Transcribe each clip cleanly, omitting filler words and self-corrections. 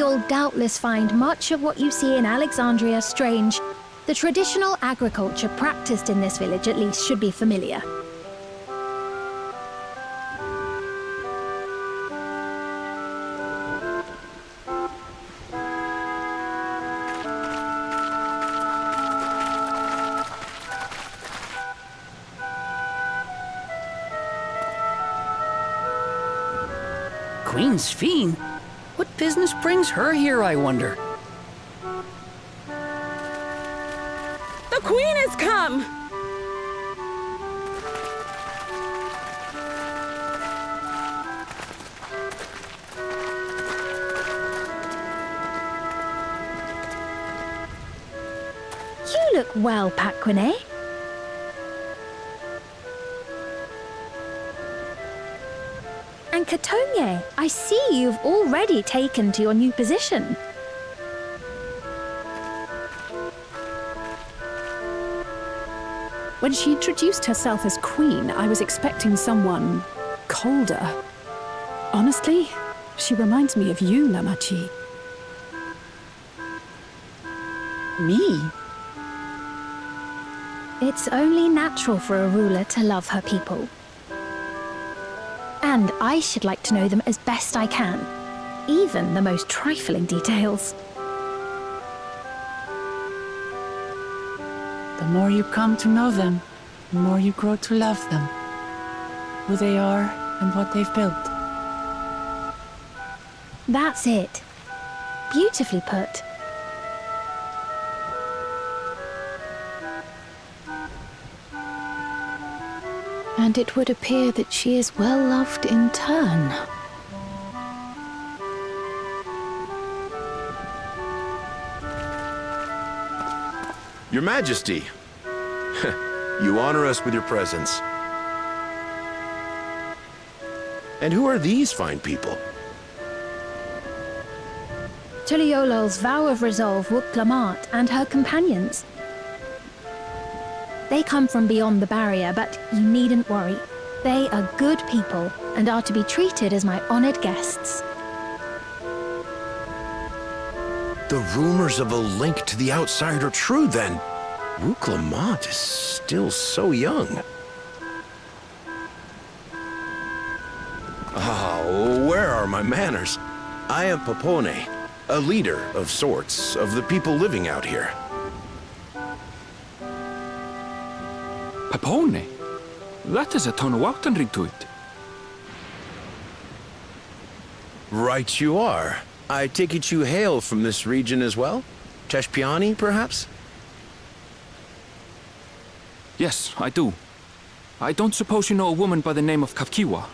will doubtless find much of what you see in Alexandria strange. The traditional agriculture practiced in this village at least should be familiar. Queen's Fiend? What business brings her here, I wonder? The Queen has come! You look well, Paquine. And Katonye, I see you've already taken to your new position. When she introduced herself as queen, I was expecting someone colder. Honestly, she reminds me of you, Namachi. Me? It's only natural for a ruler to love her people. And I should like to know them as best I can, even the most trifling details. The more you come to know them, the more you grow to love them. Who they are and what they've built. That's it. Beautifully put. And it would appear that she is well loved in turn. Your Majesty, you honor us with your presence. And who are these fine people? Tuliolol's vow of resolve Wuk-Lamat and her companions. They come from beyond the barrier, but you needn't worry. They are good people and are to be treated as my honored guests. The rumors of a link to the outside are true, then. Wuk-Lamat is still so young. Where are my manners? I am Popone, a leader of sorts of the people living out here. Popone? That is a Tonawaktan ring to it. Right you are. I take it you hail from this region as well? Teshpiani, perhaps? Yes, I do. I don't suppose you know a woman by the name of Kafkiwa?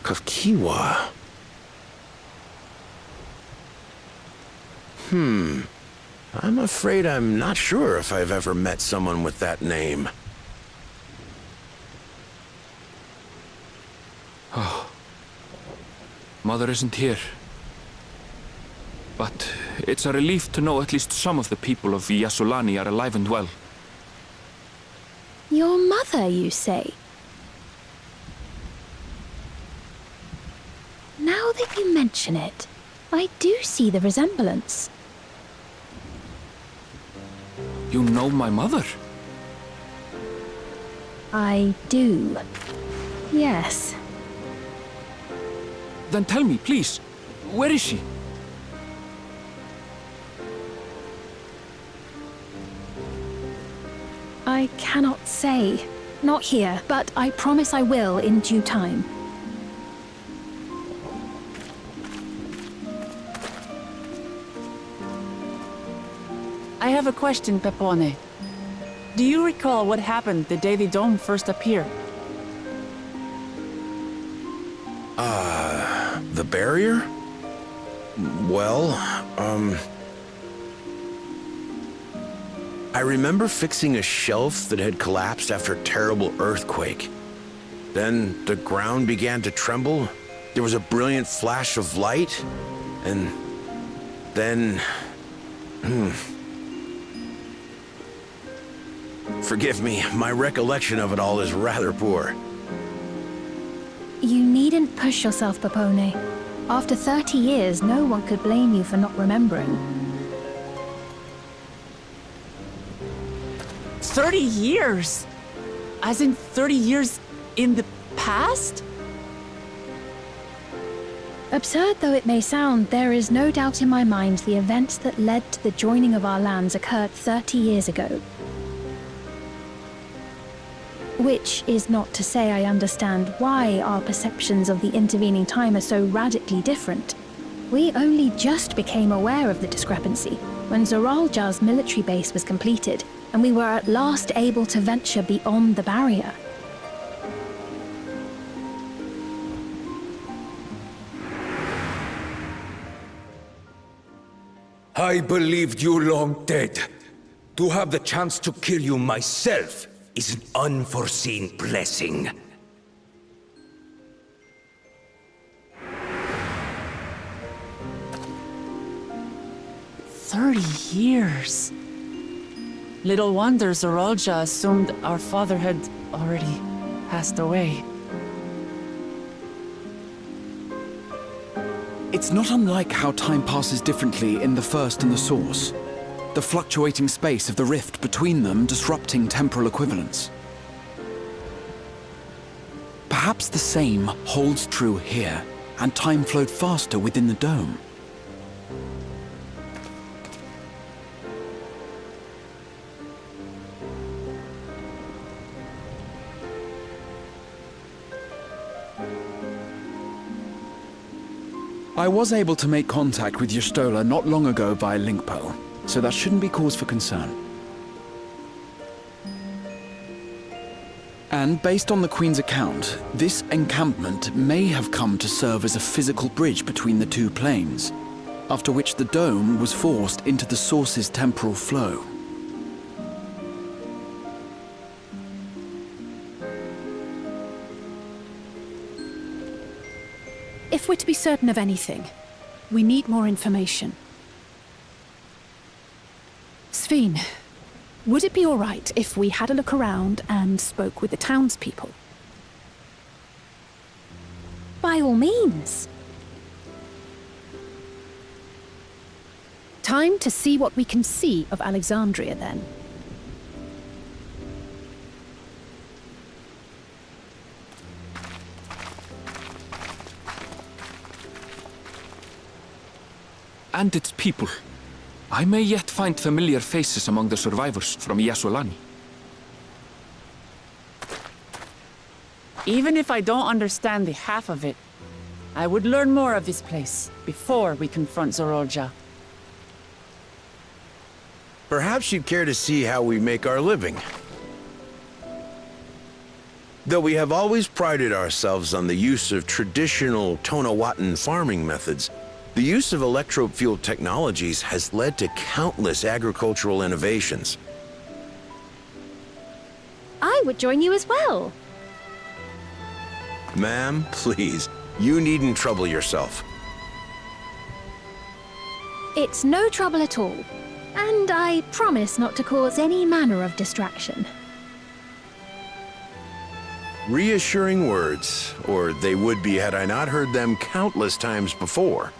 Kafkiwa? I'm afraid I'm not sure if I've ever met someone with that name. Oh. Mother isn't here. But it's a relief to know at least some of the people of Yasulani are alive and well. Your mother, you say? Now that you mention it, I do see the resemblance. You know my mother? I do. Yes. Then tell me, please, where is she? I cannot say. Not here, but I promise I will in due time. I have a question, Pepone. Do you recall what happened the day the dome first appeared? The barrier? Well, I remember fixing a shelf that had collapsed after a terrible earthquake. Then the ground began to tremble. There was a brilliant flash of light, and then... Forgive me, my recollection of it all is rather poor. You needn't push yourself, Popone. After 30 years, no one could blame you for not remembering. 30 years? As in 30 years in the past? Absurd though it may sound, there is no doubt in my mind the events that led to the joining of our lands occurred 30 years ago. Which is not to say I understand why our perceptions of the intervening time are so radically different. We only just became aware of the discrepancy when Zoraljah's military base was completed, and we were at last able to venture beyond the barrier. I believed you long dead. To have the chance to kill you myself is an unforeseen blessing. "30 years. Little wonder Zoraljah assumed our father had already passed away. It's not unlike how time passes differently in the First and the Source. The fluctuating space of the rift between them disrupting temporal equivalence. Perhaps the same holds true here, and time flowed faster within the dome. I was able to make contact with Y'shtola not long ago via link pearl, so that shouldn't be cause for concern. And based on the Queen's account, this encampment may have come to serve as a physical bridge between the two planes, after which the dome was forced into the Source's temporal flow. If we're to be certain of anything, we need more information. Sphene, would it be all right if we had a look around and spoke with the townspeople? By all means. Time to see what we can see of Alexandria, then. And its people. I may yet find familiar faces among the survivors from Yasolani. Even if I don't understand the half of it, I would learn more of this place before we confront Zoraljah. Perhaps you'd care to see how we make our living. Though we have always prided ourselves on the use of traditional Tonawatan farming methods, the use of electro-fueled technologies has led to countless agricultural innovations. I would join you as well. Ma'am, please, you needn't trouble yourself. It's no trouble at all. And I promise not to cause any manner of distraction. Reassuring words, or they would be had I not heard them countless times before.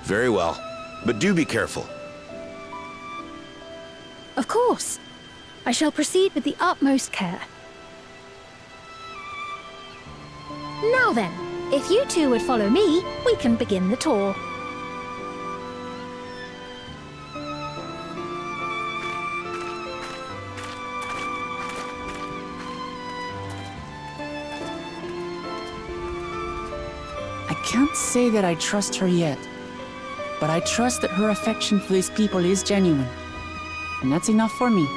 Very well, but do be careful. Of course. I shall proceed with the utmost care. Now then, if you two would follow me, we can begin the tour. I can't say that I trust her yet, but I trust that her affection for these people is genuine. And that's enough for me.